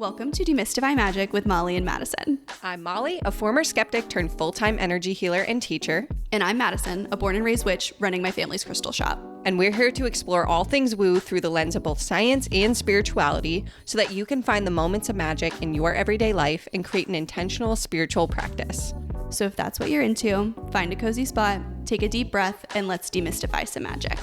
Welcome to Demystify Magic with Molly and Madison. I'm Molly, a former skeptic turned full-time energy healer and teacher. And I'm Madison, a born and raised witch running my family's crystal shop. And we're here to explore all things woo through the lens of both science and spirituality so that you can find the moments of magic in your everyday life and create an intentional spiritual practice. So if that's what you're into, find a cozy spot, take a deep breath, and let's demystify some magic.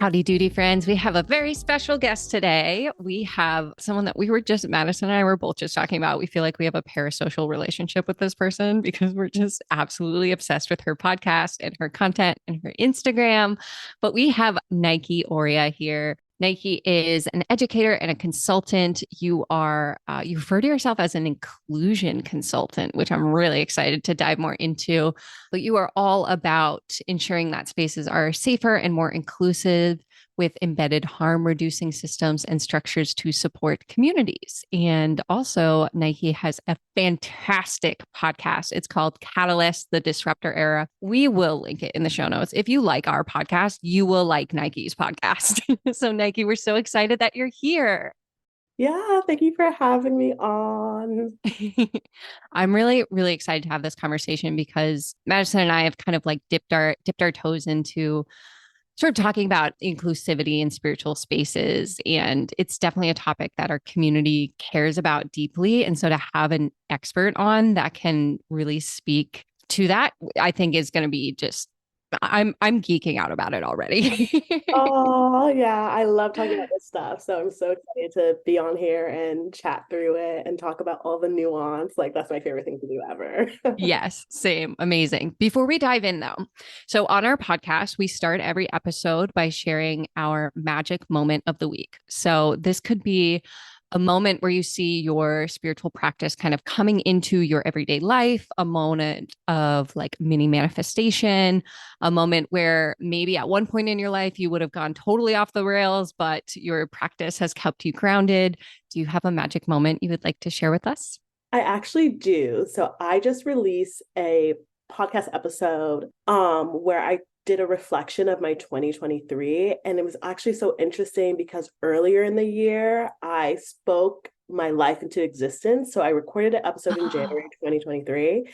Howdy doody, friends. We have a very special guest today. We have someone that Madison and I were both just talking about. We feel like we have a parasocial relationship with this person because we're just absolutely obsessed with her podcast and her content and her Instagram. But we have Niké Aurea here. Niké is an educator and a consultant. You refer to yourself as an inclusion consultant, which I'm really excited to dive more into. But you are all about ensuring that spaces are safer and more inclusive with embedded harm reducing systems and structures to support communities. And also, Niké has a fantastic podcast. It's called Catalyst, the Disruptor Era. We will link it in the show notes. If you like our podcast, you will like Niké's podcast. So, Niké, we're so excited that you're here. Yeah, thank you for having me on. I'm really, really excited to have this conversation because Madison and I have kind of like dipped our toes into sort of talking about inclusivity in spiritual spaces. And it's definitely a topic that our community cares about deeply. And so to have an expert on that can really speak to that, I think is going to be just, I'm geeking out about it already. Oh, yeah, I love talking about this stuff. So I'm so excited to be on here and chat through it and talk about all the nuance. Like, that's my favorite thing to do ever. Yes, same. Amazing. Before we dive in, though, so on our podcast, we start every episode by sharing our magic moment of the week. So this could be a moment where you see your spiritual practice kind of coming into your everyday life, a moment of like mini manifestation, a moment where maybe at one point in your life you would have gone totally off the rails, but your practice has kept you grounded. Do you have a magic moment you would like to share with us? I actually do. So I just released a podcast episode where I did a reflection of my 2023. And it was actually so interesting because earlier in the year, I spoke my life into existence. So I recorded an episode in January 2023.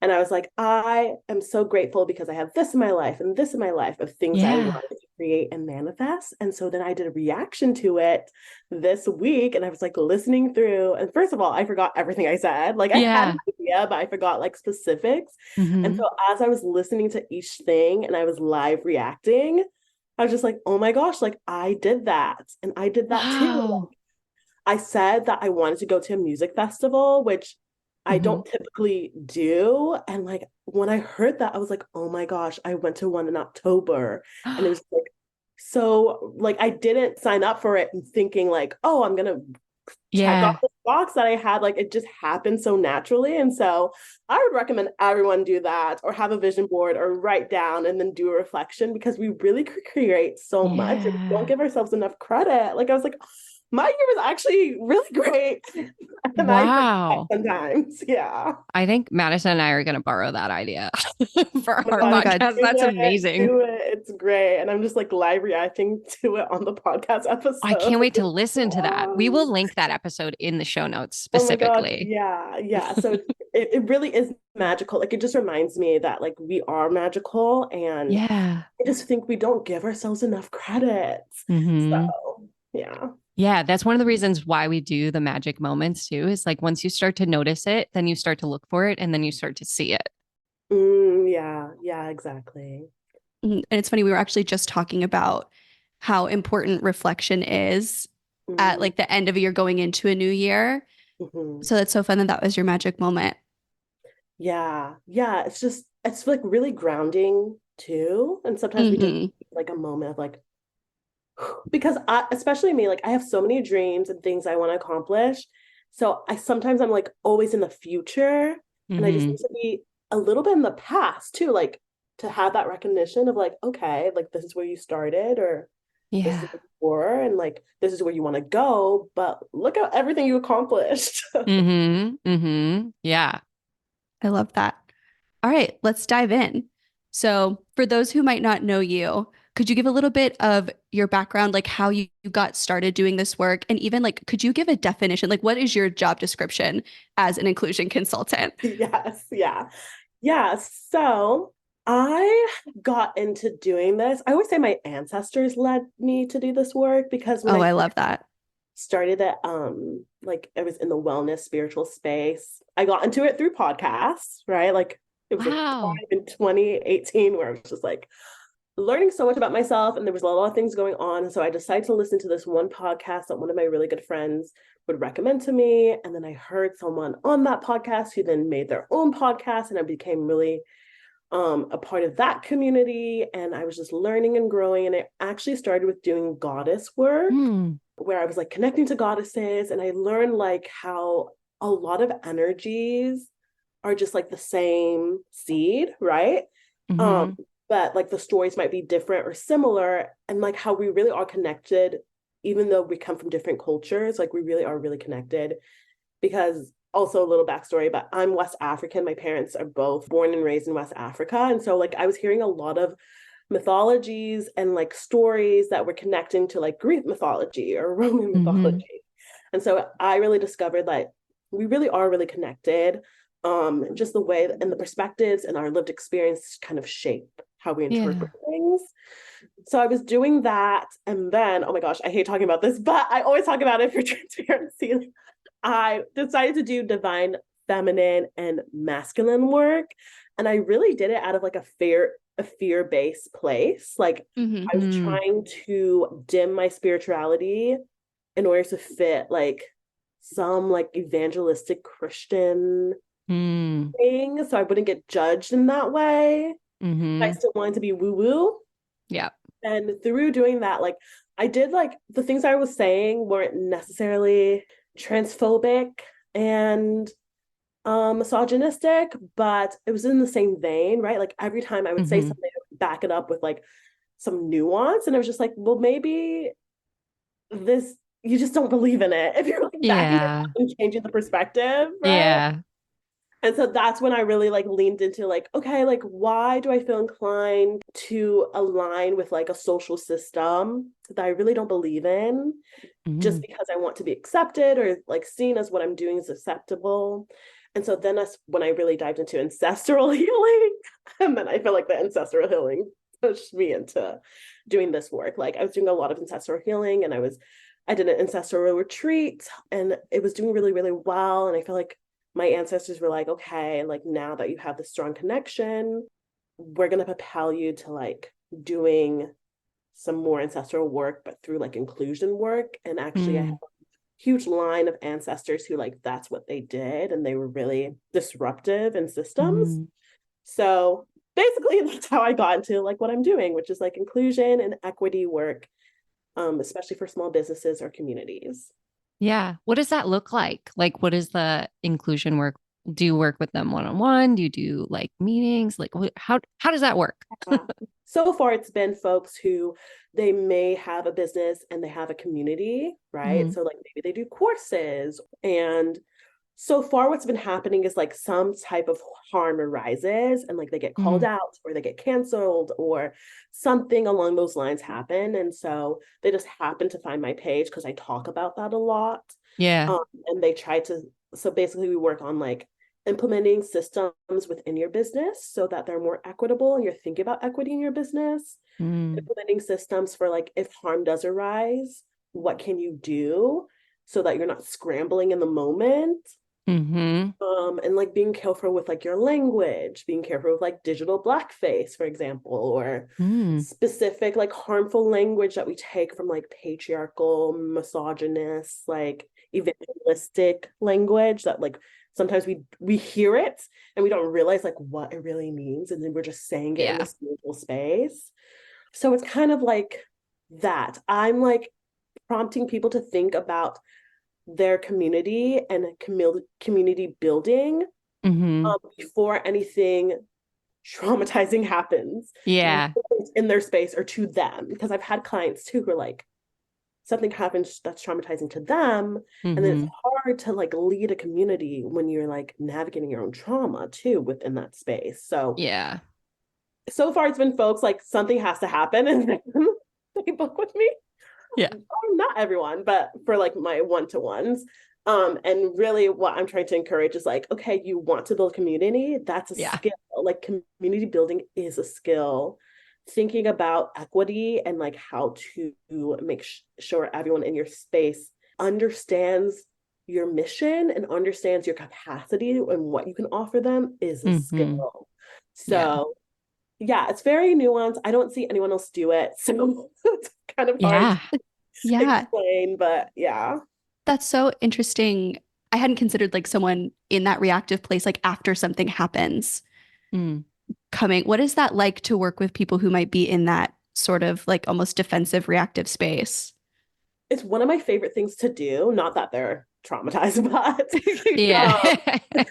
And I was like, I am so grateful because I have this in my life and this in my life of things I wanted to create and manifest. And so then I did a reaction to it this week and I was like listening through. And first of all, I forgot everything I said. Like I had an idea, but I forgot like specifics. Mm-hmm. And so as I was listening to each thing and I was live reacting, I was just like, oh my gosh, like I did that. And I did that too. Like, I said that I wanted to go to a music festival, which I don't typically do. And like, when I heard that, I was like, oh my gosh, I went to one in October and it was like, so like, I didn't sign up for it and thinking like, oh, I'm going to check off the box that I had. Like, it just happened so naturally. And so I would recommend everyone do that or have a vision board or write down and then do a reflection because we really could create so much and we don't give ourselves enough credit. Like, I was like, my year was actually really great. And wow. Sometimes, yeah. I think Madison and I are going to borrow that idea for our podcast. That's amazing. Do it. It's great. And I'm just like live reacting to it on the podcast episode. I can't wait to listen to that. We will link that episode in the show notes specifically. Oh yeah. So it really is magical. Like, it just reminds me that like we are magical and I just think we don't give ourselves enough credit. So yeah. Yeah, that's one of the reasons why we do the magic moments too, is like once you start to notice it, then you start to look for it and then you start to see it. Yeah, exactly. And it's funny, we were actually just talking about how important reflection is at like the end of a year going into a new year. So that's so fun that was your magic moment. Yeah. It's like really grounding too. And sometimes we just like a moment of like, because especially me, like I have so many dreams and things I want to accomplish. So I'm like always in the future and I just need to be a little bit in the past too, like to have that recognition of like, okay, like this is where you started or this is where you were and like, this is where you want to go, but look at everything you accomplished. Yeah. I love that. All right, let's dive in. So for those who might not know you, could you give a little bit of your background, like how you got started doing this work, and even like, could you give a definition? Like, what is your job description as an inclusion consultant? Yes, yeah. Yeah, so I got into doing this. I always say my ancestors led me to do this work because when Oh, I I love that. started it, like I was in the wellness spiritual space. I got into it through podcasts, right? Like it was a Wow. time in 2018 where I was just like learning so much about myself, and there was a lot of things going on. And so I decided to listen to this one podcast that one of my really good friends would recommend to me. And then I heard someone on that podcast who then made their own podcast, and I became really a part of that community. And I was just learning and growing. And I actually started with doing goddess work, where I was like connecting to goddesses, and I learned like how a lot of energies are just like the same seed, right? Mm-hmm. But like the stories might be different or similar, and like how we really are connected, even though we come from different cultures, like we really are really connected. Because also a little backstory, but I'm West African. My parents are both born and raised in West Africa. And so like I was hearing a lot of mythologies and like stories that were connecting to like Greek mythology or Roman mythology. And so I really discovered that we really are really connected. Just the way and the perspectives and our lived experience kind of shape how we interpret things. So I was doing that. And then, oh my gosh, I hate talking about this, but I always talk about it for transparency. I decided to do divine feminine and masculine work. And I really did it out of like a fear-based place. Like I was trying to dim my spirituality in order to fit like some like evangelistic Christian thing, so I wouldn't get judged in that way. I still wanted to be woo-woo. Yeah. And through doing that, like I did like the things I was saying weren't necessarily transphobic and misogynistic, but it was in the same vein, right? Like every time I would say something, I would back it up with like some nuance. And I was just like, well, maybe this, you just don't believe in it if you're like backing it up and changing the perspective, right? Yeah. And so that's when I really like leaned into like, okay, like why do I feel inclined to align with like a social system that I really don't believe in, just because I want to be accepted or like seen as what I'm doing is acceptable. And so then that's when I really dived into ancestral healing. And then I feel like the ancestral healing pushed me into doing this work. Like I was doing a lot of ancestral healing, and I did an ancestral retreat, and it was doing really, really well. And I feel like my ancestors were like, okay, like now that you have this strong connection, we're going to propel you to like doing some more ancestral work, but through like inclusion work. And actually I have a huge line of ancestors who like, that's what they did. And they were really disruptive in systems. So basically that's how I got into like what I'm doing, which is like inclusion and equity work, especially for small businesses or communities. Yeah. What does that look like? Like, what is the inclusion work? Do you work with them one-on-one? Do you do like meetings? Like, how does that work? So far, it's been folks who they may have a business and they have a community, right? So like maybe they do courses, and so far what's been happening is like some type of harm arises and like they get called out or they get canceled or something along those lines happen. And so they just happen to find my page because I talk about that a lot. Yeah. And they try to, so basically we work on like implementing systems within your business so that they're more equitable and you're thinking about equity in your business. Implementing systems for like if harm does arise, what can you do so that you're not scrambling in the moment. And like being careful with like your language, being careful with like digital blackface, for example, or specific like harmful language that we take from like patriarchal, misogynist, like evangelistic language that like sometimes we hear it and we don't realize like what it really means, and then we're just saying it in the spiritual space. So it's kind of like that. I'm like prompting people to think about their community and community building before anything traumatizing happens in their space or to them. Because I've had clients too who are like, something happens that's traumatizing to them, and then it's hard to like lead a community when you're like navigating your own trauma too within that space. So far it's been folks like something has to happen, and then they book with me. Yeah. Not everyone, but for like my one-to-ones. And really what I'm trying to encourage is like, okay, you want to build community, that's a skill. Like community building is a skill. Thinking about equity and like how to make sure everyone in your space understands your mission and understands your capacity and what you can offer them is a skill. So yeah, it's very nuanced. I don't see anyone else do it. So it's kind of hard to explain, but yeah. That's so interesting. I hadn't considered like someone in that reactive place, like after something happens coming. What is that like to work with people who might be in that sort of like almost defensive reactive space? It's one of my favorite things to do. Not that they're traumatized, but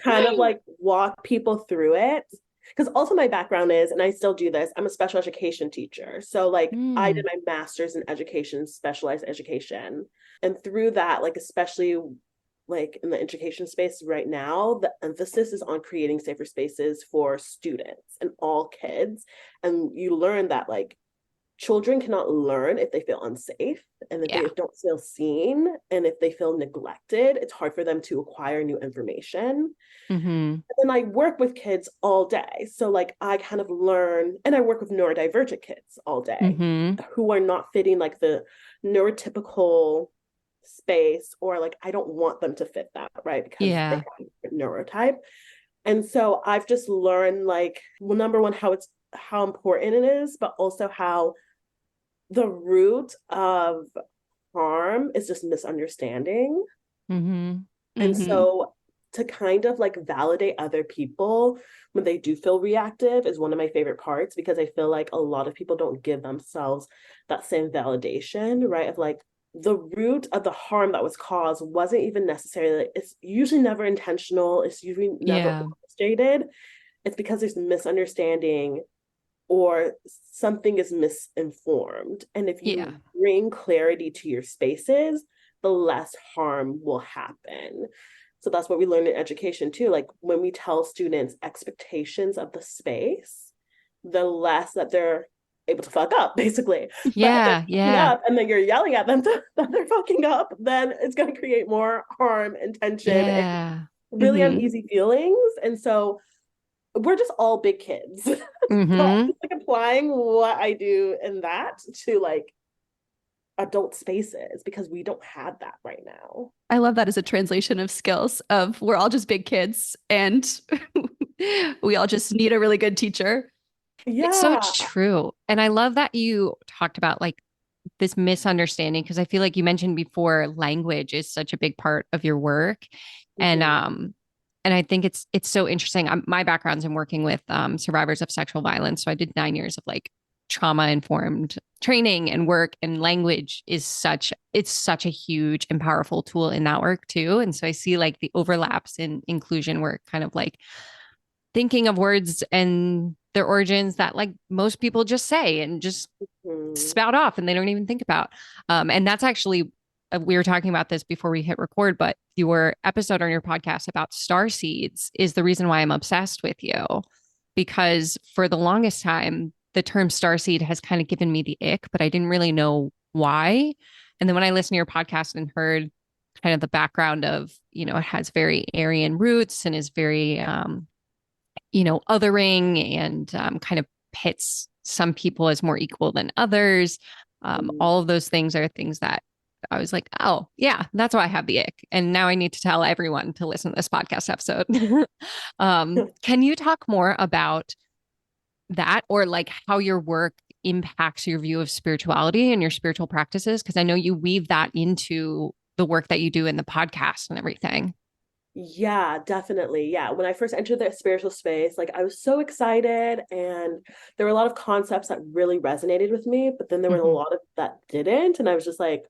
kind of like walk people through it. Because also my background is, and I still do this, I'm a special education teacher. So like I did my master's in education, specialized education. And through that, like especially like in the education space right now, the emphasis is on creating safer spaces for students and all kids. And you learn that like children cannot learn if they feel unsafe and if they don't feel seen and if they feel neglected. It's hard for them to acquire new information. And then I work with kids all day. So like I kind of learn, and I work with neurodivergent kids all day who are not fitting like the neurotypical space, or like I don't want them to fit that, right? Because they have a neurotype. And so I've just learned like, well, number one, how important it is, but also how the root of harm is just misunderstanding. And so to kind of like validate other people when they do feel reactive is one of my favorite parts, because I feel like a lot of people don't give themselves that same validation, right? Of like the root of the harm that was caused wasn't even necessarily, it's usually never intentional. It's usually never orchestrated. It's because there's misunderstanding or something is misinformed. And if you bring clarity to your spaces, the less harm will happen. So that's what we learn in education too. Like when we tell students expectations of the space, the less that they're able to fuck up, basically. Up and then you're yelling at them that they're fucking up, then it's going to create more harm and tension and really uneasy feelings. And so we're just all big kids. So I'm just like applying what I do in that to like adult spaces, because we don't have that right now. I love that as a translation of skills of we're all just big kids and we all just need a really good teacher. It's so true. And I love that you talked about like this misunderstanding, because I feel like you mentioned before language is such a big part of your work. And I think it's so interesting. My background's in working with survivors of sexual violence. So I did 9 years of like trauma-informed training and work, and language is such a huge and powerful tool in that work too. And so I see like the overlaps in inclusion work, kind of like thinking of words and their origins that like most people just say and just spout off and they don't even think about. And that's actually, we were talking about this before we hit record, but your episode on your podcast about star seeds is the reason why I'm obsessed with you, because for the longest time, the term starseed has kind of given me the ick, but I didn't really know why. And then when I listened to your podcast and heard kind of the background of, you know, it has very Aryan roots and is very, othering and kind of pits some people as more equal than others. All of those things are things that I was like, oh, yeah, that's why I have the ick. And now I need to tell everyone to listen to this podcast episode. Can you talk more about that, or like how your work impacts your view of spirituality and your spiritual practices? Because I know you weave that into the work that you do in the podcast and everything. Yeah, definitely. Yeah. When I first entered the spiritual space, like I was so excited, and there were a lot of concepts that really resonated with me, but then there were a lot of that didn't. And I was just like,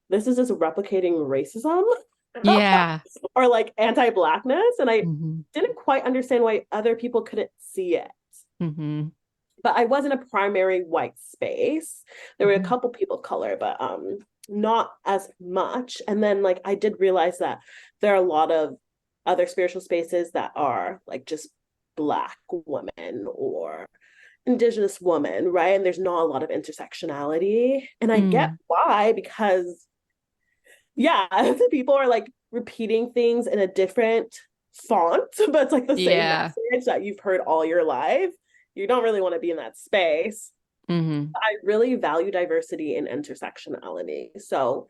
this is just replicating racism. Or like anti-Blackness. And I didn't quite understand why other people couldn't see it. But I was in a primary white space. There were a couple people of color, but not as much. And then like I did realize that there are a lot of other spiritual spaces that are like just Black women, or Indigenous woman, right? And there's not a lot of intersectionality. And I get why, because people are like repeating things in a different font, but it's like the same message that you've heard all your life. You don't really want to be in that space. I really value diversity and intersectionality. So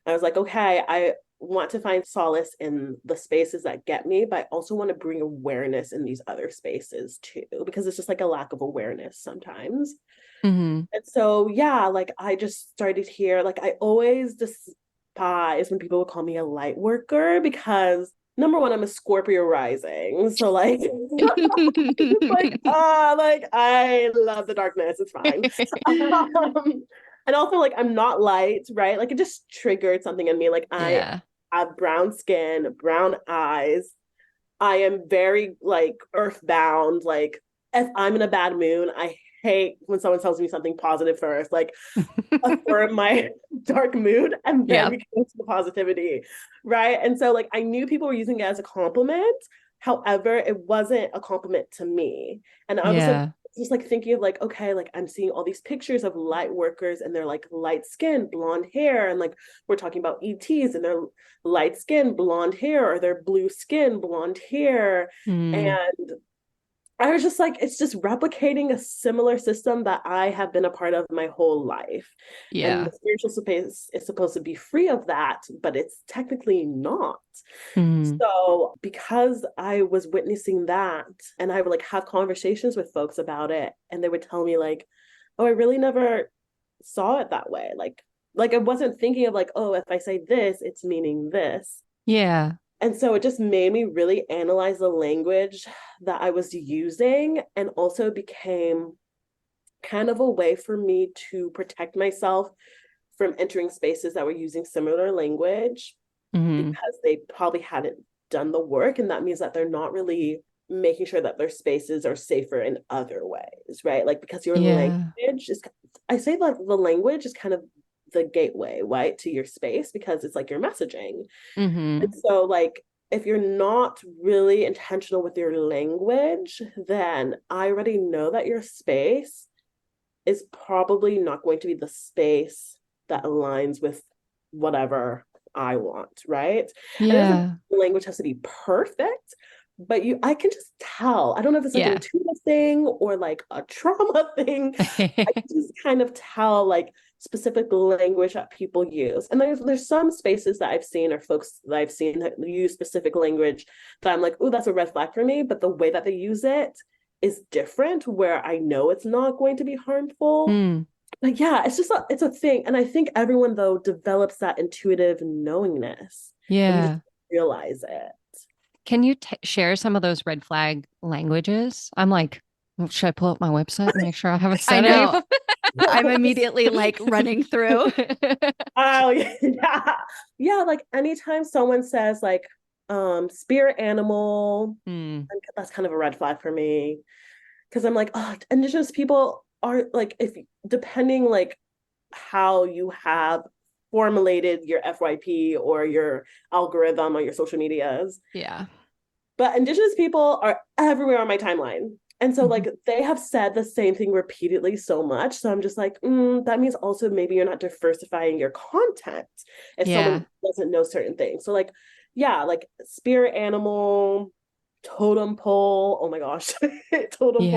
I was like, okay, I want to find solace in the spaces that get me, but I also want to bring awareness in these other spaces too, because it's just like a lack of awareness sometimes. And so, like I just started here, like I always despise when people would call me a light worker because number one, I'm a Scorpio rising. So like, like I love the darkness. It's fine. And also like, I'm not light, right? Like it just triggered something in me. Like I have brown skin, brown eyes. I am very like earthbound. Like if I'm in a bad mood, I hate when someone tells me something positive first, like affirm my dark mood and then we go to the positivity, right? And so like I knew people were using it as a compliment. However, it wasn't a compliment to me. And I was like, just like thinking of like, okay, like I'm seeing all these pictures of light workers and they're like light skin, blonde hair. And like, we're talking about ETs and they're light skin, blonde hair, or they're blue skin, blonde hair. And I was just like, it's just replicating a similar system that I have been a part of my whole life. And the spiritual space is supposed to be free of that, but it's technically not. So because I was witnessing that, and I would like have conversations with folks about it, and they would tell me like, oh, I really never saw it that way. Like I wasn't thinking of like, oh, if I say this, it's meaning this. And so it just made me really analyze the language that I was using, and also became kind of a way for me to protect myself from entering spaces that were using similar language because they probably hadn't done the work. And that means that they're not really making sure that their spaces are safer in other ways, right? Like because your language is, I say that the language is kind of the gateway, right, to your space, because it's like your messaging. And so like if you're not really intentional with your language, then I already know that your space is probably not going to be the space that aligns with whatever I want, right? And the language has to be perfect, but I can just tell. I don't know if it's like an intuitive thing or like a trauma thing. I can just kind of tell like specific language that people use. And there's some spaces that I've seen, or folks that I've seen that use specific language that I'm like, oh, that's a red flag for me. But the way that they use it is different, where I know it's not going to be harmful. But it's a thing. And I think everyone though develops that intuitive knowingness. And you just realize it. Can you share some of those red flag languages? I'm like, should I pull up my website and make sure I haven't said any? I'm immediately like running through. Oh yeah. Like anytime someone says like spirit animal, that's kind of a red flag for me, because I'm like, oh, Indigenous people are like, if depending like how you have formulated your FYP or your algorithm on your social medias. But Indigenous people are everywhere on my timeline. And so like they have said the same thing repeatedly so much. So I'm just like, that means also maybe you're not diversifying your content if someone doesn't know certain things. So like, like spirit animal, totem pole. Oh my gosh. Totem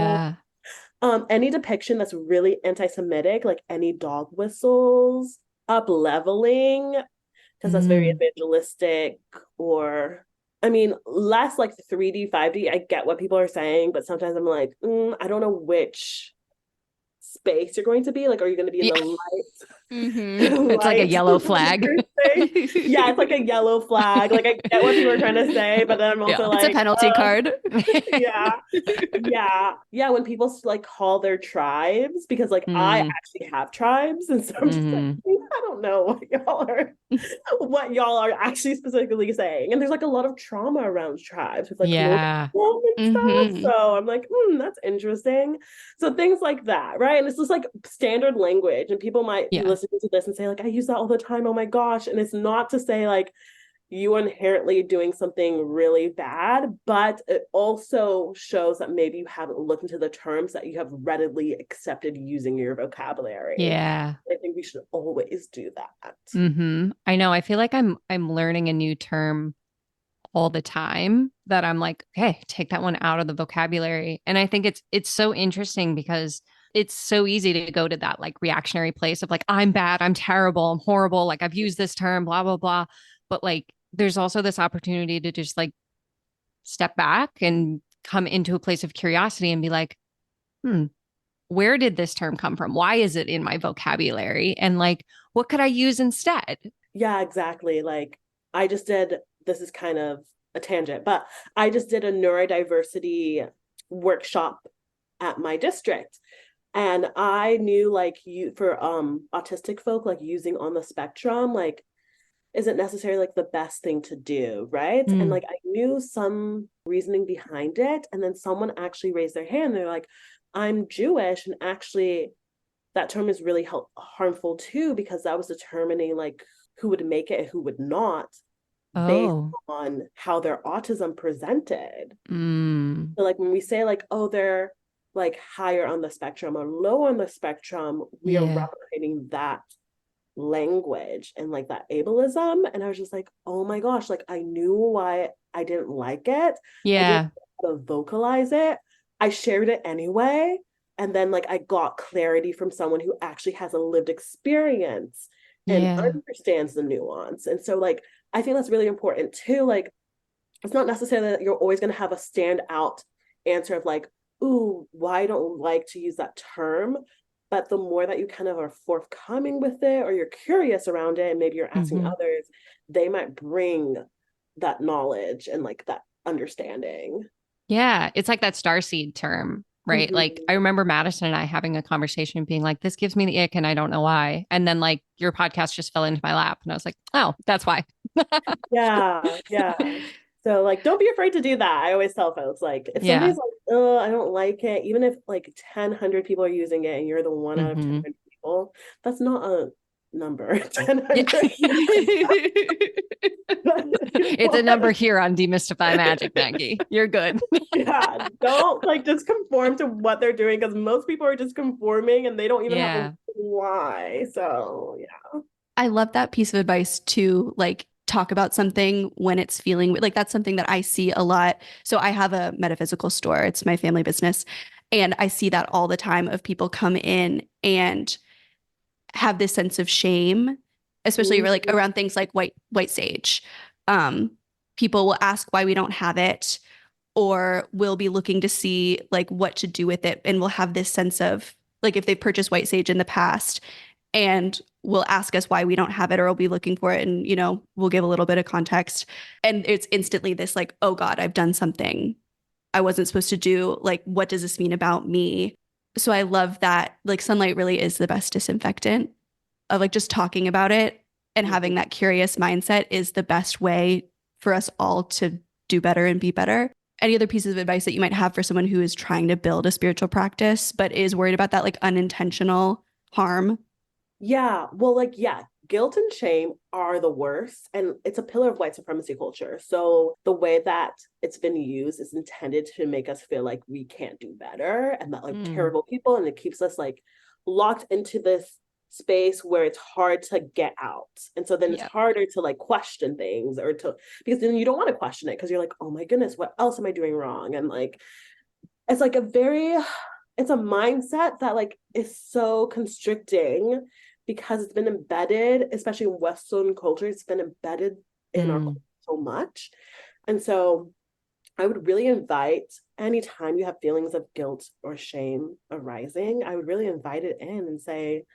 pole. Any depiction that's really anti-Semitic, like any dog whistles, up leveling, because that's very individualistic, or I mean, less like 3D, 5D. I get what people are saying, but sometimes I'm like, I don't know which space you're going to be. Like, are you going to be in the light? It's like a yellow flag. It's like a yellow flag. Like, I get what people are trying to say, but then I'm also like, it's a penalty card. When people like call their tribes, because like I actually have tribes, and so I'm just like, I don't know what y'all are actually specifically saying. And there's like a lot of trauma around tribes with like and stuff. So I'm like, that's interesting. So things like that, right? And it's just like standard language, and people might be listening to this and say like, I use that all the time. Oh my gosh. And it's not to say like you are inherently doing something really bad, but it also shows that maybe you haven't looked into the terms that you have readily accepted using your vocabulary. Yeah. I think we should always do that. I know. I feel like I'm learning a new term all the time that I'm like, okay, take that one out of the vocabulary. And I think it's so interesting because it's so easy to go to that like reactionary place of like, I'm bad, I'm terrible, I'm horrible, like I've used this term, blah, blah, blah. But like there's also this opportunity to just like step back and come into a place of curiosity and be like, where did this term come from? Why is it in my vocabulary? And like, what could I use instead? Yeah, exactly. Like I just did, this is kind of a tangent, but I just did a neurodiversity workshop at my district. And I knew like you for autistic folk, like using on the spectrum, like isn't necessarily like the best thing to do, right? And like I knew some reasoning behind it. And then someone actually raised their hand. They're like, I'm Jewish. And actually that term is really harmful too, because that was determining like who would make it and who would not based on how their autism presented. So like when we say like, oh, they're like higher on the spectrum or low on the spectrum, we are replicating that language and like that ableism. And I was just like, oh my gosh, like I knew why I didn't like it. I didn't know how to vocalize it. I shared it anyway. And then like I got clarity from someone who actually has a lived experience and understands the nuance. And so like I think that's really important too. Like it's not necessarily that you're always going to have a standout answer of like, ooh, why I don't like to use that term. But the more that you kind of are forthcoming with it or you're curious around it and maybe you're asking others, they might bring that knowledge and like that understanding. Yeah. It's like that starseed term, right? Like I remember Madison and I having a conversation being like, this gives me the ick and I don't know why. And then like your podcast just fell into my lap and I was like, oh, that's why. Yeah. So like, don't be afraid to do that. I always tell folks like, if somebody's like, oh, I don't like it, even if like 1,000 people are using it and you're the one out of 10 people, that's not a number. 1,000. It's a number here on Demystify Magic, Maggie. You're good. Yeah, don't like just conform to what they're doing because most people are just conforming and they don't even have a why. So yeah. I love that piece of advice to like talk about something when it's feeling like that's something that I see a lot. So I have a metaphysical store. It's my family business. And I see that all the time of people come in and have this sense of shame, especially like around things like white sage. People will ask why we don't have it, or will be looking to see like what to do with it. And we'll have this sense of like if they've purchased white sage in the past and will ask us why we don't have it, or we'll be looking for it. And, you know, we'll give a little bit of context. And it's instantly this like, oh God, I've done something I wasn't supposed to do. Like, what does this mean about me? So I love that like sunlight really is the best disinfectant of like just talking about it and having that curious mindset is the best way for us all to do better and be better. Any other pieces of advice that you might have for someone who is trying to build a spiritual practice, but is worried about that like unintentional harm? Yeah, well, like, yeah, guilt and shame are the worst. And it's a pillar of white supremacy culture. So the way that it's been used is intended to make us feel like we can't do better and that like terrible people. And it keeps us like locked into this space where it's hard to get out. And so then it's harder to like question things or to, because then you don't want to question it because you're like, oh my goodness, what else am I doing wrong? And like, it's like it's a mindset that like is so constricting because it's been embedded, especially in Western culture, it's been embedded in our culture so much. And so I would really invite anytime you have feelings of guilt or shame arising, I would really invite it in and say,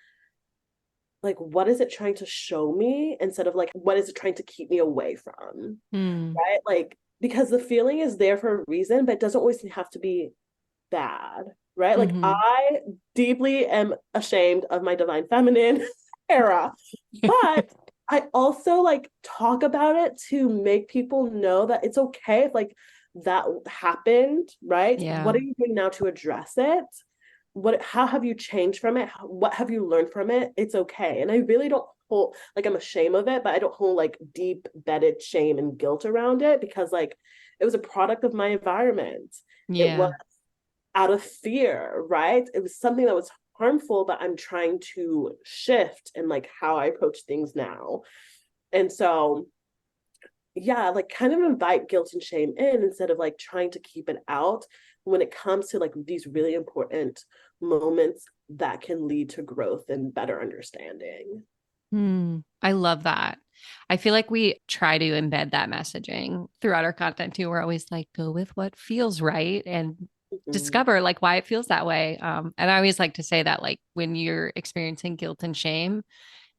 like, what is it trying to show me instead of like, what is it trying to keep me away from? Right? Like, because the feeling is there for a reason, but it doesn't always have to be bad. Right? Like I deeply am ashamed of my divine feminine era, but I also like talk about it to make people know that it's okay if like that happened, right? Yeah. What are you doing now to address it? How have you changed from it? What have you learned from it? It's okay. And I really don't hold, like I'm ashamed of it, but I don't hold like deep bedded shame and guilt around it, because like it was a product of my environment. It was Yeah. out of fear, right? It was something that was harmful, but I'm trying to shift in like how I approach things now. And so yeah, like kind of invite guilt and shame in instead of like trying to keep it out when it comes to like these really important moments that can lead to growth and better understanding. I love that. I feel like we try to embed that messaging throughout our content too. We're always like, go with what feels right and Mhm. discover like why it feels that way. And I always like to say that like when you're experiencing guilt and shame,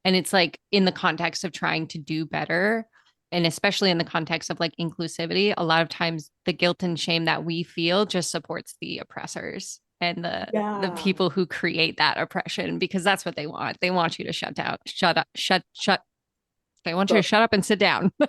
and it's like in the context of trying to do better, and especially in the context of like inclusivity, a lot of times the guilt and shame that we feel just supports the oppressors and the Yeah. people who create that oppression, because that's what they want. They want you to shut down, shut up, shut. They want you to So shut up and sit down. yeah,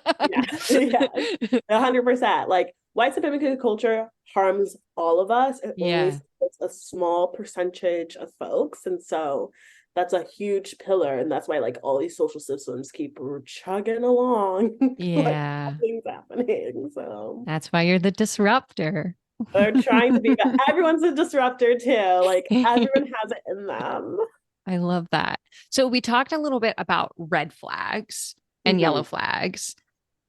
yeah, 100%. Like white supremacy culture harms all of us. It only Yeah. supports a small percentage of folks, and so that's a huge pillar, and that's why like all these social systems keep chugging along, like Yeah. nothing's happening. So That's why you're the disruptor. they're trying to be, but everyone's a disruptor too. Like everyone has it in them. I love that. So we talked a little bit about red flags and yellow Mhm. flags.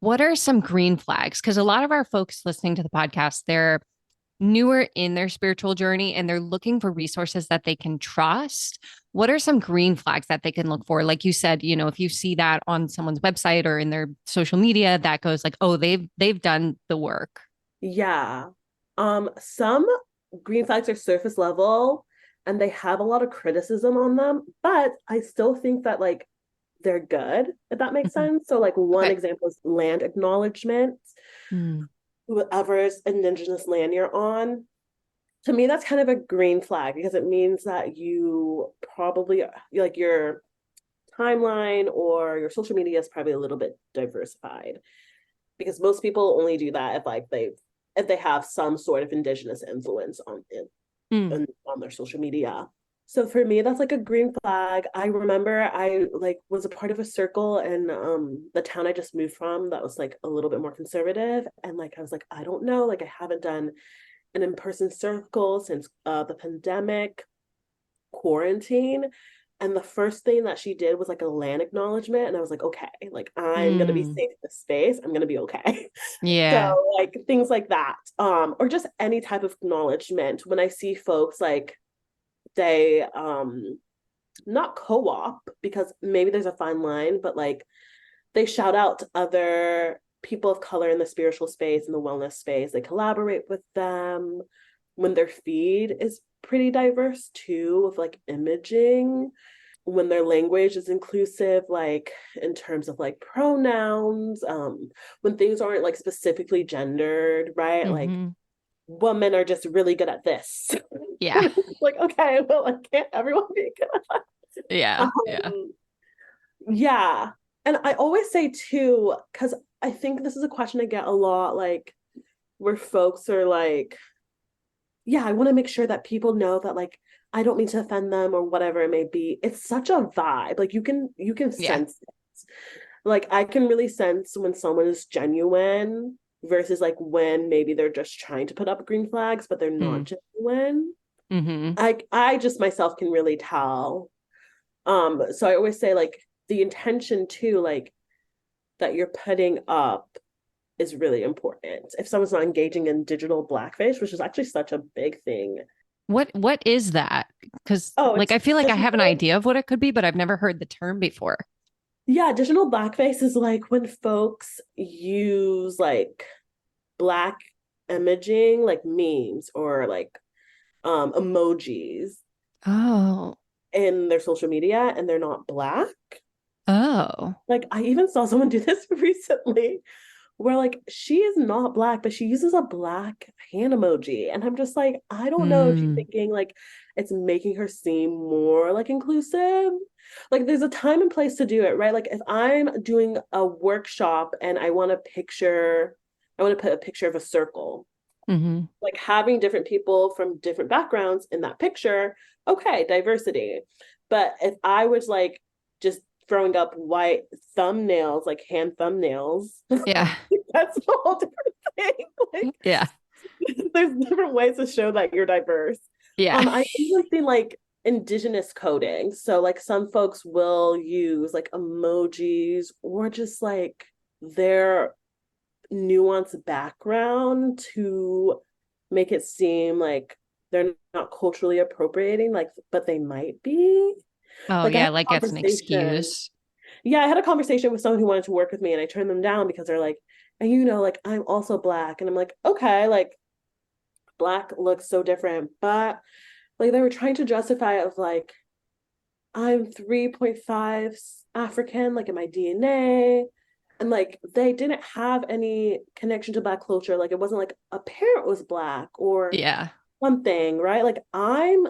What are some green flags? Because a lot of our folks listening to the podcast, they're newer in their spiritual journey and they're looking for resources that they can trust. What are some green flags that they can look for? Like you said, you know, if you see that on someone's website or in their social media, that goes like, oh, they've done the work. Yeah. Some green flags are surface level and they have a lot of criticism on them, but I still think that like they're good, if that makes Mhm. sense. So like one Okay. example is land acknowledgement, Mm. whoever's indigenous land you're on. To me, that's kind of a green flag because it means that you probably like your timeline or your social media is probably a little bit diversified, because most people only do that if like they have some sort of indigenous influence on it Mm. on their social media. So for me, that's like a green flag. I remember I like was a part of a circle in the town I just moved from that was like a little bit more conservative. And like I was like, I don't know, like I haven't done an in-person circle since the pandemic quarantine. And the first thing that she did was like a land acknowledgement. And I was like, okay, like I'm gonna be Mm. safe in this space. I'm gonna be okay. So Yeah. like things like that. Or just any type of acknowledgement. When I see folks like they not co-op, because maybe there's a fine line, but like they shout out to other people of color in the spiritual space and the wellness space. They collaborate with them when their feed is pretty diverse too, with like imaging, when their language is inclusive, like in terms of like pronouns, when things aren't like specifically gendered, right? Like Hmm. women are just really good at this. Yeah. Like, okay, well, like, can't everyone be good at that? Yeah. Yeah. Yeah. And I always say too, because I think this is a question I get a lot, like where folks are like, yeah, I want to make sure that people know that like I don't mean to offend them or whatever it may be. It's such a vibe. Like you can Yeah. sense it. Like I can really sense when someone is genuine versus like when maybe they're just trying to put up green flags, but they're not genuine. Mm-hmm. I just myself can really tell. So I always say like the intention too, like that you're putting up is really important. If someone's not engaging in digital blackface, which is actually such a big thing. What is that? Because Oh, like it's I feel like I have an digital. idea of what it could be, but I've never heard the term before. Yeah, digital blackface is like when folks use like black imaging, like memes or like emojis Oh. in their social media and they're not black. Oh. Like I even saw someone do this recently where like she is not black, but she uses a black hand emoji. And I'm just like, I don't know if she's Mm. thinking like it's making her seem more like inclusive. Like there's a time and place to do it, right? Like if I'm doing a workshop and I want to put a picture of a circle, Hmm. like having different people from different backgrounds in that picture, okay, diversity. But if I was like just throwing up white thumbnails, like hand thumbnails. Yeah. That's a whole different thing. Like, Yeah. there's different ways to show that you're diverse. Yeah. I even see like indigenous coding. So like some folks will use like emojis or just like their nuanced background to make it seem like they're not culturally appropriating, like, but they might be. Oh, Like I yeah. had a Like it's an conversation. excuse. Yeah, I had a conversation with someone who wanted to work with me and I turned them down because they're like, and you know, like I'm also Black. And I'm like, okay, like Black looks so different. But like they were trying to justify it of like, I'm 3.5 African, like in my DNA. And like they didn't have any connection to Black culture. Like it wasn't like a parent was Black or Yeah. something, right? Like I'm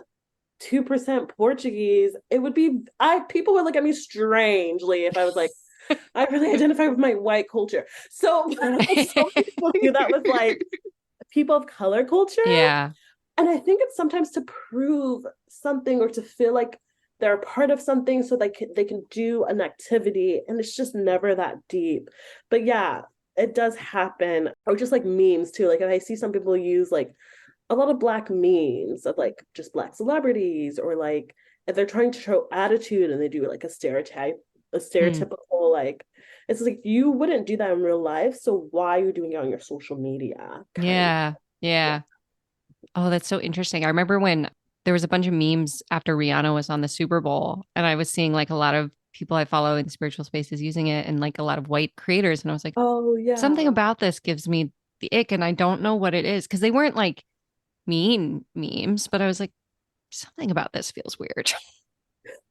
2% Portuguese. It would be people would look at me strangely if I was like, I really identify with my white culture. So, so people knew that was like people of color culture. Yeah. And I think it's sometimes to prove something or to feel like they're a part of something so they can do an activity, and it's just never that deep. But yeah, it does happen. Or just like memes too. Like if I see some people use like a lot of Black memes of like just Black celebrities, or like if they're trying to show attitude and they do like a stereotypical like, it's like you wouldn't do that in real life, so why are you doing it on your social media kind Yeah. of. Yeah. Oh, that's so interesting. I remember when there was a bunch of memes after Rihanna was on the Super Bowl, and I was seeing like a lot of people I follow in spiritual spaces using it and like a lot of white creators. And I was like, Oh something yeah. about this gives me the ick, and I don't know what it is. Cause they weren't like mean memes, but I was like, something about this feels weird.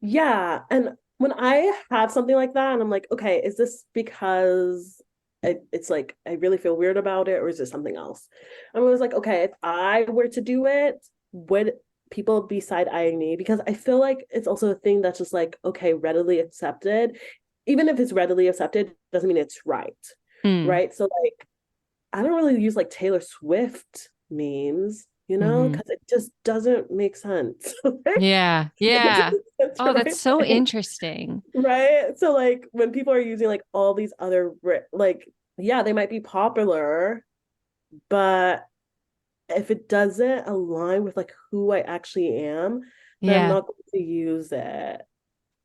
Yeah. And when I have something like that and I'm like, okay, is this because it's like I really feel weird about it, or is it something else? I was like, okay, if I were to do it, would people be side-eyeing me? Because I feel like it's also a thing that's just like, okay, readily accepted. Even if it's readily accepted, doesn't mean it's right. Mm. Right. So like I don't really use like Taylor Swift memes, Hmm. because it just doesn't make sense. Yeah. It doesn't Yeah. make sense Oh, for that's my so brain. interesting. Right. So like when people are using like all these other like, yeah, they might be popular, but if it doesn't align with like who I actually am, then I'm Yeah. not going to use it.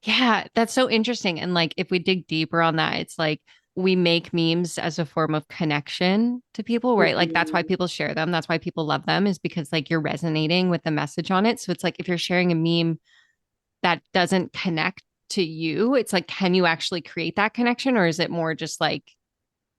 Yeah, that's so interesting. And like, if we dig deeper on that, it's like we make memes as a form of connection to people, right? Like, that's why Mhm. people share them. That's why people love them, is because like you're resonating with the message on it. So it's like if you're sharing a meme that doesn't connect to you, it's like, can you actually create that connection? Or is it more just like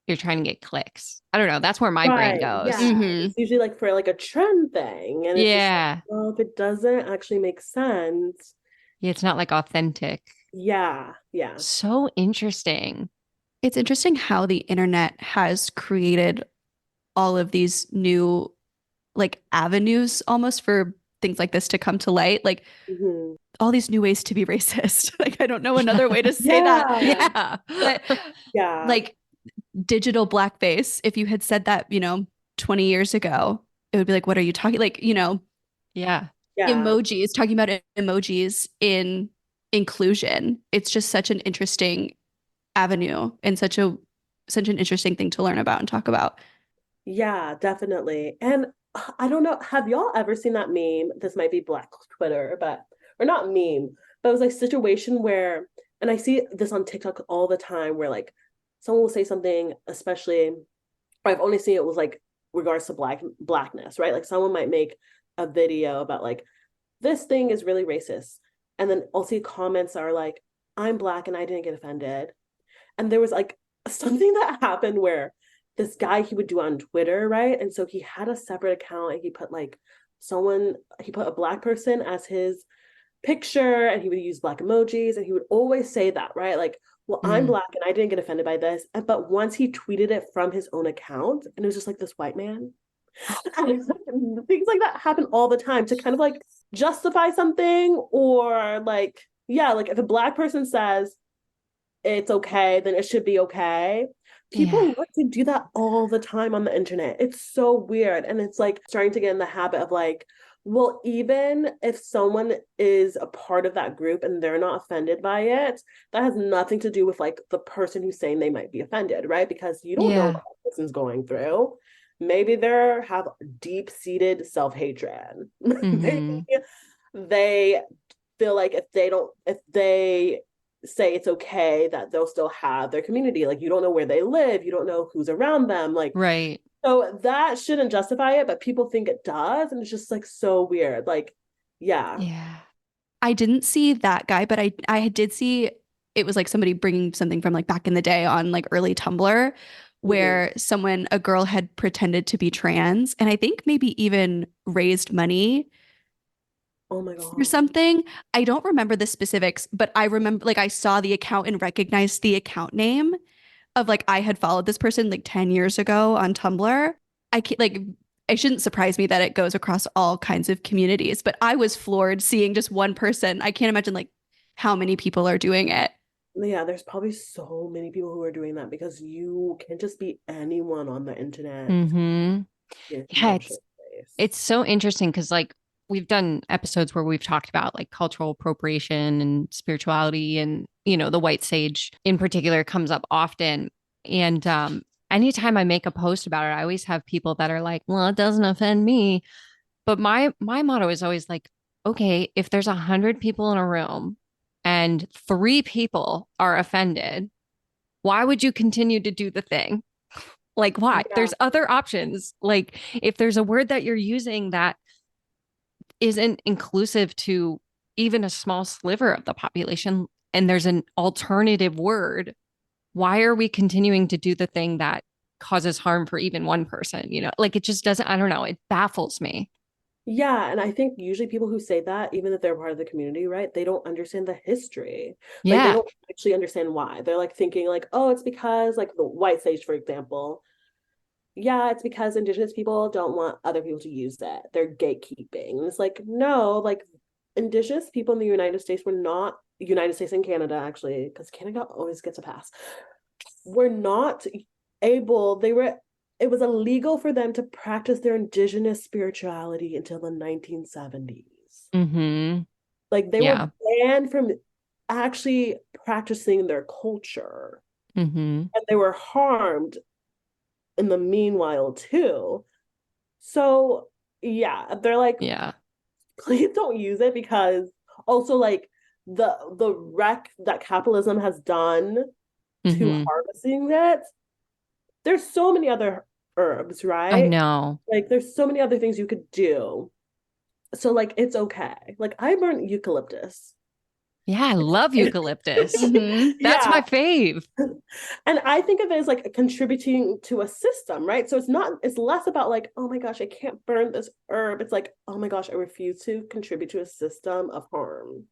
you're trying to get clicks? I don't know. That's where my brain Right. goes. Yeah. Mm-hmm. It's usually like for like a trend thing. And it's just like, Yeah. well, if it doesn't actually make sense, Yeah. It's not like authentic. yeah. Yeah. So interesting. It's interesting how the internet has created all of these new like avenues almost for things like this to come to light. Like Mhm. all these new ways to be racist. Like I don't know another way to say that. Yeah. Yeah. But Yeah. like digital blackface, if you had said that, 20 years ago, it would be like, what are you talking? Like, Yeah. Yeah. emojis, talking about emojis in inclusion. It's just such an interesting avenue and such an interesting thing to learn about and talk about. Yeah, definitely. And I don't know, have y'all ever seen that meme? This might be Black Twitter, but or not meme, but it was like situation where, and I see this on TikTok all the time, where like someone will say something, especially, or I've only seen it was like regards to blackness, right? Like someone might make a video about like this thing is really racist, and then I'll see comments are like, I'm Black and I didn't get offended. And there was like something that happened where this guy he would do on Twitter, right? And so he had a separate account and he put like he put a Black person as his picture, and he would use Black emojis, and he would always say that, right? Like, well, I'm Mm. Black and I didn't get offended by this. But once he tweeted it from his own account, and it was just like this white man. And things like that happen all the time to kind of like justify something, or like, yeah, like if a Black person says it's okay, then it should be okay. Yeah. People look to do that all the time on the internet. It's so weird. And it's like starting to get in the habit of like, Well, even if someone is a part of that group and they're not offended by it, that has nothing to do with like the person who's saying they might be offended, right? Because you don't know what Yeah. that person's going through. Maybe they have deep-seated self-hatred. Maybe Mm-hmm. they feel like if they say it's okay, that they'll still have their community. Like you don't know where they live, you don't know who's around them. Like, Right. so that shouldn't justify it, but people think it does, and it's just like so weird. Like, yeah. Yeah. I didn't see that guy, but I did see it was like somebody bringing something from like back in the day on like early Tumblr Mhm. where a girl had pretended to be trans and I think maybe even raised money Oh my for God. something. I don't remember the specifics, but I remember like I saw the account and recognized the account name of like I had followed this person like 10 years ago on Tumblr. I can't like it shouldn't surprise me that it goes across all kinds of communities, but I was floored seeing just one person. I can't imagine like how many people are doing it. Yeah, there's probably so many people who are doing that because you can just be anyone on the internet Mm-hmm. if you Yeah, don't show it's your face. it's so interesting because like we've done episodes where we've talked about like cultural appropriation and spirituality and the white sage in particular comes up often. And anytime I make a post about it, I always have people that are like, well, it doesn't offend me. But my motto is always like, okay, if there's 100 people in a room and 3 people are offended, why would you continue to do the thing? Like, why? Yeah. There's other options. Like, if there's a word that you're using that isn't inclusive to even a small sliver of the population, and there's an alternative word, why are we continuing to do the thing that causes harm for even one person? Like it just doesn't, I don't know, it baffles me. Yeah, and I think usually people who say that, even if they're part of the community, right, they don't understand the history. Like they Yeah. don't actually understand why. They're like thinking like, oh, it's because like the white sage, for example. Yeah, it's because indigenous people don't want other people to use it. They're gatekeeping. And it's like, no, like indigenous people in the United States were not United States and Canada actually, because Canada always gets a pass. Were not able, it was illegal for them to practice their indigenous spirituality until the 1970s. Mm-hmm. Like they were Yeah. banned from actually practicing their culture, Mm-hmm. and they were harmed in the meanwhile too. So yeah, they're like, Yeah. please don't use it because also like the wreck that capitalism has done to Mm-hmm. harvesting it. There's so many other herbs, I right? know. Like there's so many other things you could do. So like it's okay. Like I burned eucalyptus. Yeah, I love eucalyptus. Mm-hmm. That's my Yeah. fave. And I think of it as like contributing to a system, right? So it's less about like, oh my gosh, I can't burn this herb. It's like, oh my gosh, I refuse to contribute to a system of harm.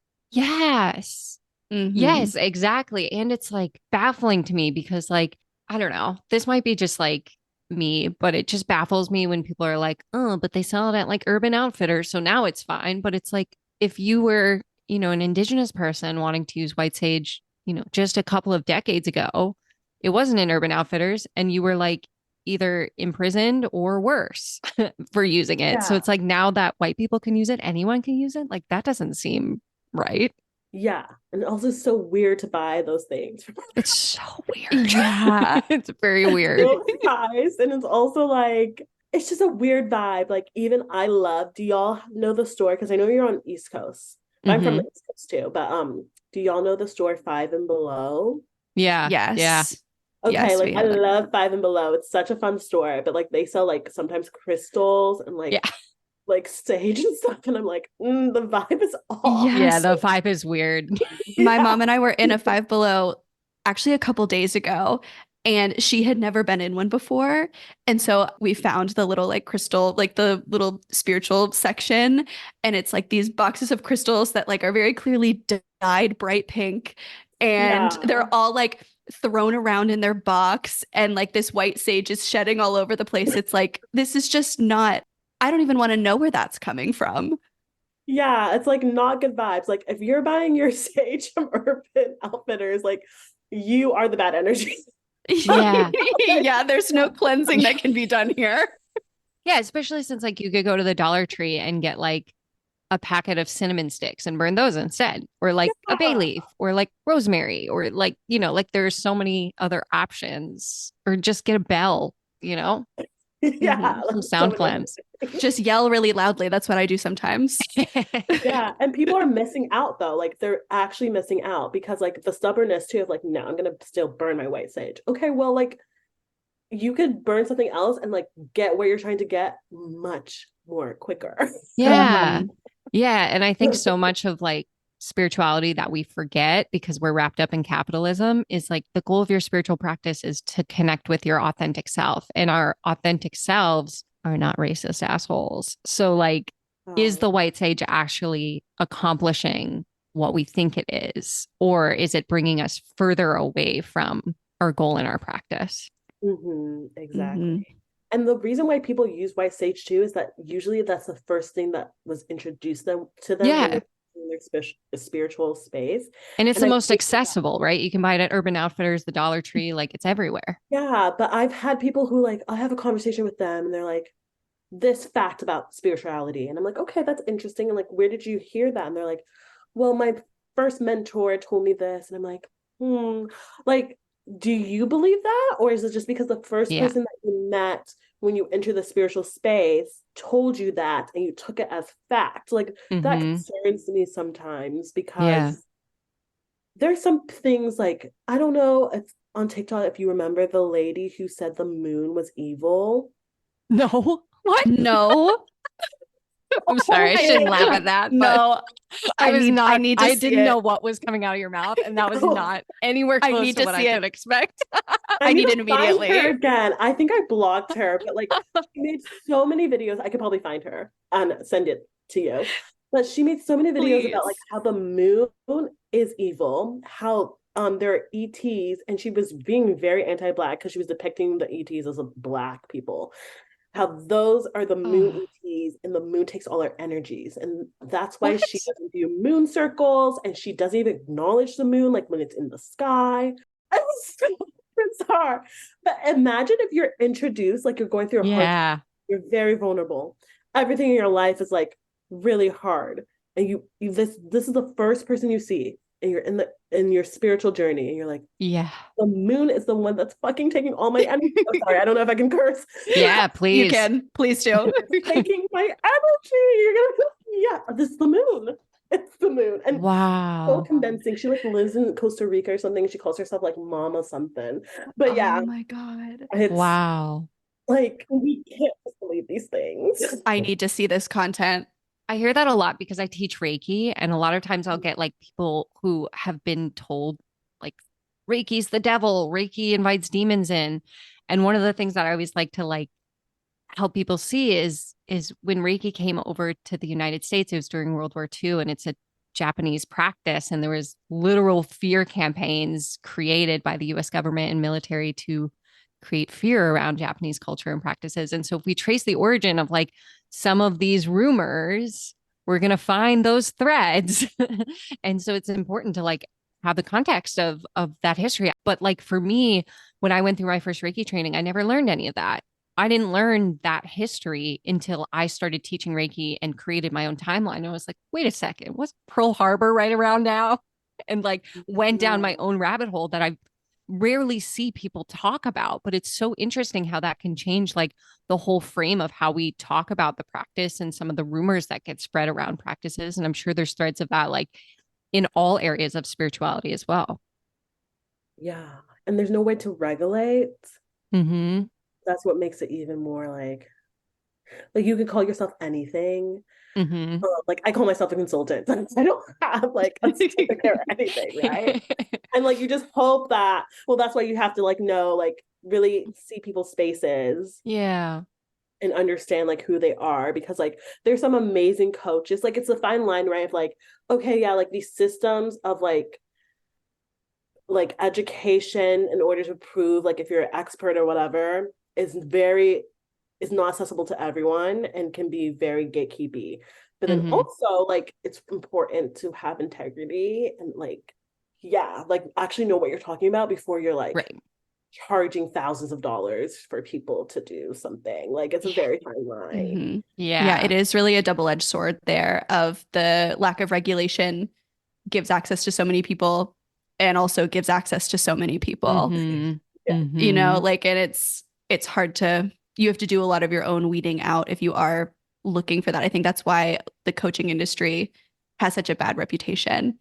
Yes. Mm-hmm. Yes, exactly. And it's like baffling to me because, like, I don't know, this might be just like me, but it just baffles me when people are like, oh, but they sell it at like Urban Outfitters. So now it's fine. But it's like if you were, an indigenous person wanting to use white sage, just a couple of decades ago, it wasn't in Urban Outfitters and you were like either imprisoned or worse for using it. So Yeah. it's like now that white people can use it, anyone can use it. Like that doesn't seem right. Yeah. And also it's so weird to buy those things from It's so weird. Yeah. It's very weird. so nice. And it's also like it's just a weird vibe. Like even I love, do y'all know the store? Because I know you're on East Coast, but I'm from the Hmm. East Coast too. But do y'all know the store Five and Below? Yeah. Yeah. Yes. Okay, Yes, like we I have it. love Five and Below. It's such a fun store, but like they sell like sometimes crystals and Yeah. like sage and stuff, and I'm like, the vibe is off. Yeah. Yes. The vibe is weird. My Yeah. mom and I were in a Five Below actually a couple days ago, and she had never been in one before. And so we found the little like crystal, like the little spiritual section. And it's like these boxes of crystals that like are very clearly dyed bright pink. And Yeah. they're all like thrown around in their box. And like this white sage is shedding all over the place. It's like, this is just not, I don't even want to know where that's coming from. Yeah, it's like not good vibes. Like if you're buying your sage from Urban Outfitters, like you are the bad energy. Yeah. Yeah, there's no cleansing that can be done here. Yeah, especially since like you could go to the Dollar Tree and get like a packet of cinnamon sticks and burn those instead, or like a bay Yeah. leaf, or like rosemary, or like, like there's so many other options, or just get a bell, Yeah, like some so sound many other cleanse. things. Just yell really loudly. That's what I do sometimes. Yeah, and people are missing out though. Like they're actually missing out because like the stubbornness too of like, no, I'm gonna still burn my white sage. Okay, well, like you could burn something else and like get where you're trying to get much more quicker. Yeah. Mhm. Yeah. And I think so much of like spirituality that we forget because we're wrapped up in capitalism is like the goal of your spiritual practice is to connect with your authentic self. And our authentic selves are not racist assholes. So, like, is the Oh. white sage actually accomplishing what we think it is? Or is it bringing us further away from our goal in our practice? Exactly. Mhm. And the reason why people use white sage too is that usually that's the first thing that was introduced to them when Yeah. they're in their spiritual space. And it's And the I most think, accessible, right? You can buy it at Urban Outfitters, the Dollar Tree, like it's everywhere. yeah, but I've had people who like, I have a conversation with them and they're like, this fact about spirituality. And I'm like, okay, that's interesting. And like, where did you hear that? And they're like, well, my first mentor told me this. And I'm like, like, do you believe that? Or is it just because the first Yeah. person that you met when you enter the spiritual space told you that and you took it as fact? Like, that Mm-hmm. concerns me sometimes Yeah. because there's some things like, I don't know if on TikTok, if you remember the lady who said the moon was evil. No. What? No. I'm Oh sorry. I shouldn't laugh my at that, but No. I was I not, need to I see didn't know it. what was coming out of your mouth. And that was God. not anywhere I close need to to what I see could it. expect. I I need need to it find her immediately. again. I think I blocked her, but like she made so many videos. I could probably find her and send it to you. But she made so many videos about like Please. how the moon is evil, how there are ETs, and she was being very anti-black because she was depicting the ETs as a black people. How those are the moon Oh, ETs, and the moon takes all our energies, and that's why she what? doesn't do moon circles, and she doesn't even acknowledge the moon like when it's in the sky. It was so bizarre. But imagine if you're introduced, like you're going through a hard time, Yeah. you're very vulnerable. Everything in your life is like really hard. And you this is the first person you see, and you're in your spiritual journey, and you're like, Yeah. the moon is the one that's fucking taking all my energy. I'm sorry, I don't know if I can curse. Yeah, You please. can. Please do. It's taking my energy. You're gonna, yeah, this is the moon. It's the moon. And so Wow. convincing. She like lives in Costa Rica or something. She calls herself like Mama something. But Oh yeah, my God. it's Wow. like we can't just believe these things. I need to see this content. I hear that a lot because I teach Reiki, and a lot of times I'll get like people who have been told like Reiki's the devil, Reiki invites demons in. And one of the things that I always like to like help people see is when Reiki came over to the United States, it was during World War II, and it's a Japanese practice, and there was literal fear campaigns created by the US government and military to create fear around Japanese culture and practices. And so if we trace the origin of like some of these rumors, we're going to find those threads. And so it's important to like have the context of that history. But like for me, when I went through my first Reiki training, I never learned any of that. I didn't learn that history until I started teaching Reiki and created my own timeline. I was like, wait a second, was Pearl Harbor right around now? And like went down my Yeah. own rabbit hole that I rarely see people talk about. But it's so interesting how that can change like the whole frame of how we talk about the practice and some of the rumors that get spread around practices. And I'm sure there's threads of that like in all areas of spirituality as well. Yeah. And there's no way to regulate. Mm-hmm. That's what makes it even more like you can call yourself anything. Mm-hmm. Like I call myself a consultant. I don't have like a certificate or anything, right? And like you just hope that, well, that's why you have to like know, like really see people's faces Yeah. and understand like who they are, because like there's some amazing coaches. Like it's a fine line, right? Of like, okay, yeah, like these systems of like education in order to prove like if you're an expert or whatever is not accessible to everyone and can be very gatekeepy. But then Mm-hmm. also like it's important to have integrity and like, yeah, like actually know what you're talking about before you're like Right. charging thousands of dollars for people to do something. Like it's a very fine line. Mm-hmm. Yeah. It is really a double-edged sword there of the lack of regulation gives access to so many people and also gives access to so many people. Mm-hmm. Yeah. Mm-hmm. You know, like, and it's hard to, you have to do a lot of your own weeding out if you are looking for that. I think that's why the coaching industry has such a bad reputation.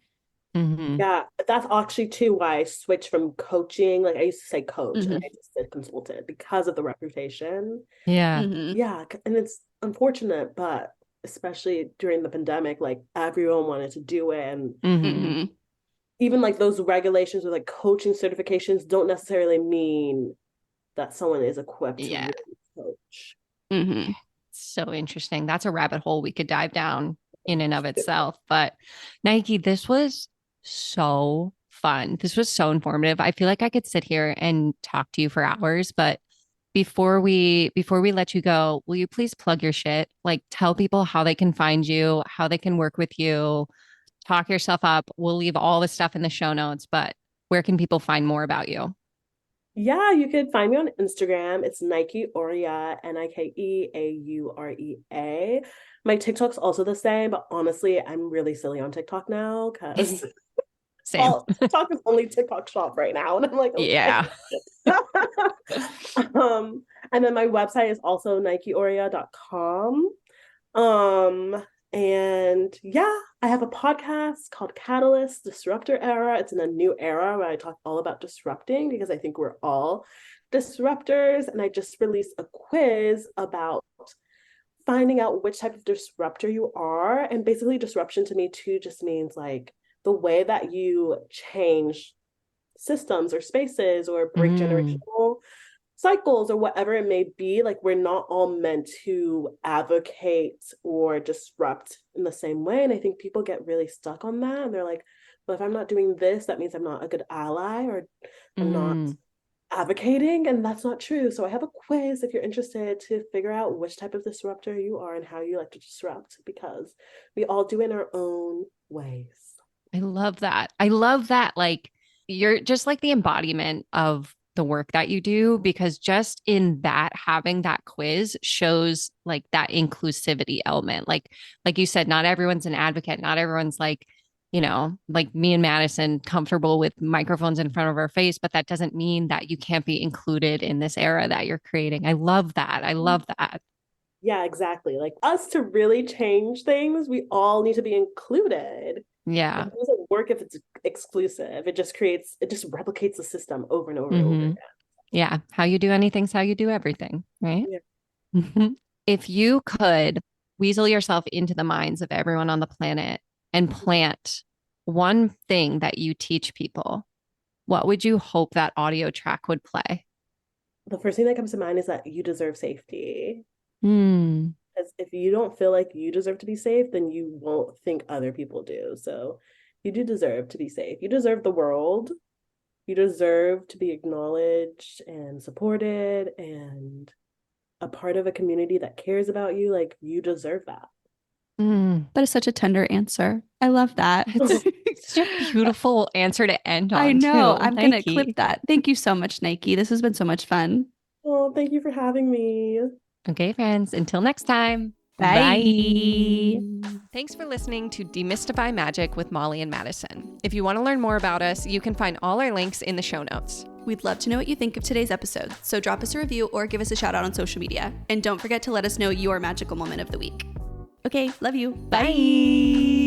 Mm-hmm. Yeah, that's actually too why I switched from coaching. Like I used to say coach Mm-hmm. and I just said consultant because of the reputation. Yeah. Mm-hmm. Yeah, and it's unfortunate, but especially during the pandemic, like everyone wanted to do it. And Mm-hmm. Mm-hmm. even like those regulations with like coaching certifications don't necessarily mean that someone is equipped to Yeah. really coach. Mm-hmm. So interesting. That's a rabbit hole we could dive down in and of itself. But Niké, this was so fun. This was so informative. I feel like I could sit here and talk to you for hours, but before we let you go, will you please plug your shit? Like tell people how they can find you, how they can work with you, talk yourself up. We'll leave all the stuff in the show notes, but where can people find more about you? Yeah, you could find me on Instagram. It's Niké Aurea, NikeAurea. My TikTok's also the same, but honestly, I'm really silly on TikTok now because Same. TikTok is only TikTok shop right now. And I'm like, okay. Yeah. And then my website is also NikeAurea.com. And yeah, I have a podcast called Catalyst Disruptor Era. It's in a new era where I talk all about disrupting because I think we're all disruptors. And I just released a quiz about finding out which type of disruptor you are. And basically, disruption to me too just means like the way that you change systems or spaces or break generational cycles or whatever it may be. Like we're not all meant to advocate or disrupt in the same way. And I think people get really stuck on that. And they're like, well, if I'm not doing this, that means I'm not a good ally or I'm not advocating. And that's not true. So I have a quiz if you're interested to figure out which type of disruptor you are and how you like to disrupt, because we all do it in our own ways. I love that. I love that. Like you're just like the embodiment of the work that you do, because just in that, having that quiz shows like that inclusivity element. Like you said, not everyone's an advocate. Not everyone's like, you know, like me and Madison comfortable with microphones in front of our face, but that doesn't mean that you can't be included in this era that you're creating. I love that. I love that. Yeah, exactly. Like us to really change things, we all need to be included. Yeah. It doesn't work if it's exclusive. It just replicates the system over and over and over again. Yeah. How you do anything's how you do everything, right? Yeah. If you could weasel yourself into the minds of everyone on the planet and plant one thing that you teach people, what would you hope that audio track would play? The first thing that comes to mind is that you deserve safety. Hmm. Because if you don't feel like you deserve to be safe, then you won't think other people do. So you do deserve to be safe. You deserve the world. You deserve to be acknowledged and supported and a part of a community that cares about you. Like you deserve that. That is such a tender answer. I love that. It's such a beautiful answer to end on. I know. Too. I'm going to clip that. Thank you so much, Niké. This has been so much fun. Oh, thank you for having me. Okay, friends. Until next time. Bye. Thanks for listening to Demystify Magic with Molly and Madison. If you want to learn more about us, you can find all our links in the show notes. We'd love to know what you think of today's episode, so drop us a review or give us a shout out on social media. And don't forget to let us know your magical moment of the week. Okay, love you. Bye.